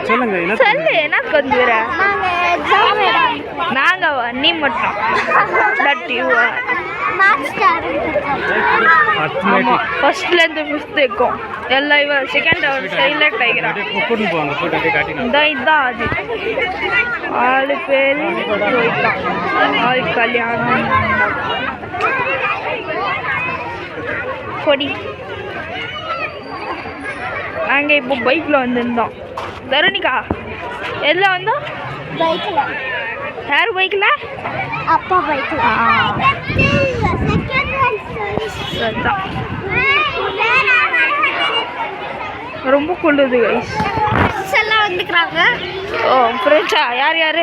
சொல்லுங்க சொல்லு என்ன வந்துற நாங்க நீ மட்டும் ஃபர்ஸ்ட்லேருந்து ஃபிஃப்த் இருக்கும் எல்லாம் இவ செகண்ட் ஹைலைட் ஆகிக்கிறான் இதான் அது 4 பேர் போயிட்டான் 4 கல்யாணம் கொடி நாங்கள் இப்போ பைக்கில் வந்துருந்தோம் தருணிகா எதில் வந்தோம் பைக்கில் யார் பைக்கில் அப்பா பைக்கில் ரொம்ப கொள்ளுது கைஸ் எல்லாம் வந்துக்கிறாங்க ஓ ஃப்ரெண்ட்ஸா யார் யார்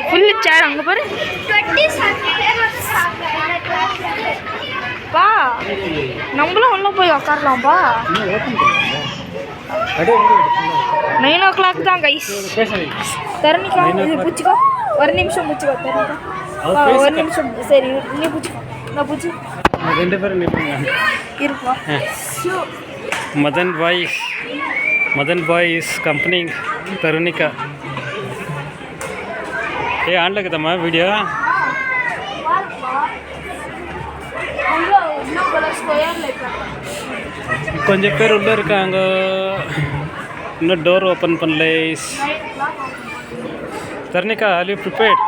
ஃபுல்லு சேர் அங்கே பாரு பா நம்மளும் உள்ள போய் உக்காரலாம்ப்பா 9 o'clock தான் கைஸ் தரணிக்கா இது பிடிச்சிக்கோ ஒரு நிமிஷம் பிடிச்சிக்கோ தரணிக்கா ஒரு நிமிஷம் சரி நீ பிடிச்சிக்கோ நான் பிடிச்சி 2 பேரும் இருப்பா மதன் பாய் இஸ் கம்பெனி தருணிகா ஏ ஆன்ல இருக்குதம்மா வீடியோ கொஞ்சம் பேர் உள்ளே இருக்காங்க இன்னும் டோர் ஓப்பன் பண்ணல Tharnika are you prepared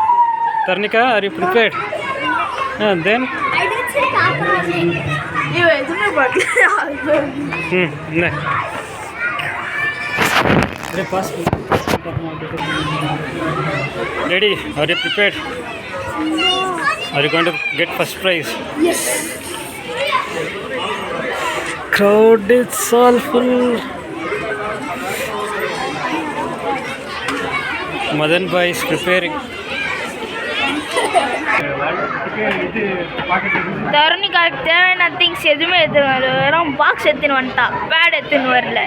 Tharnika are you prepared then என்ன ready are you prepared are you going to get first prize yes crowd is all full Madan bhai is preparing தருணிகாவுக்கு தேவையான திங்ஸ் எதுவுமே எடுத்துன்னு வரல வெறும் பாக்ஸ் எடுத்துன்னு வந்துட்டா bad எடுத்துன்னு வரல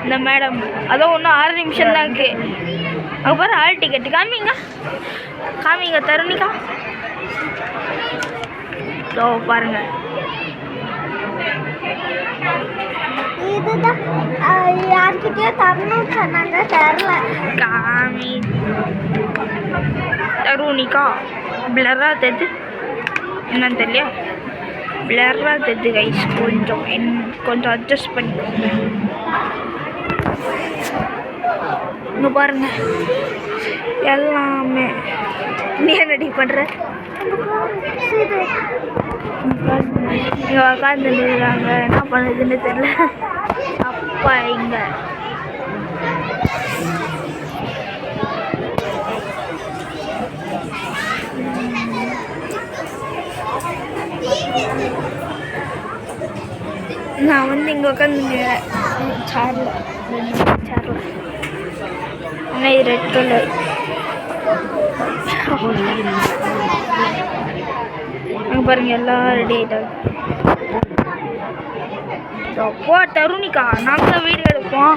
இந்த மேடம் அதோ இன்னும் 6 நிமிஷம் தான் இருக்கு அங்கே பாரு ஹால் டிக்கெட் காமிங்க தருணிகா ஓ பாருங்க இதுதான் யார்கிட்டயே தரணும் சொன்னாங்க தரல காமி தருணிகா பிளரா தெரிது என்னன்னு தெரியல பிளரா தெரிது கைஸ் கொஞ்சம் அட்ஜஸ்ட் பண்ணிக்கோங்க இங்கே பாருங்க எல்லாமே நீ என்னடி பண்ணுற இங்கே உக்காந்துருக்காங்க என்ன பண்ணுறதுன்னு தெரியல அப்பா இங்கே நான் வந்து இங்கே உட்காந்துருக்கேன் சேரில் ஆனால் இது ரெட் கலர் அங்கே பாருங்க எல்லாம் ரெடி ஆகிட்டாங்க அப்போ தருணிகா நாங்கள் வீடியோ எடுப்போம்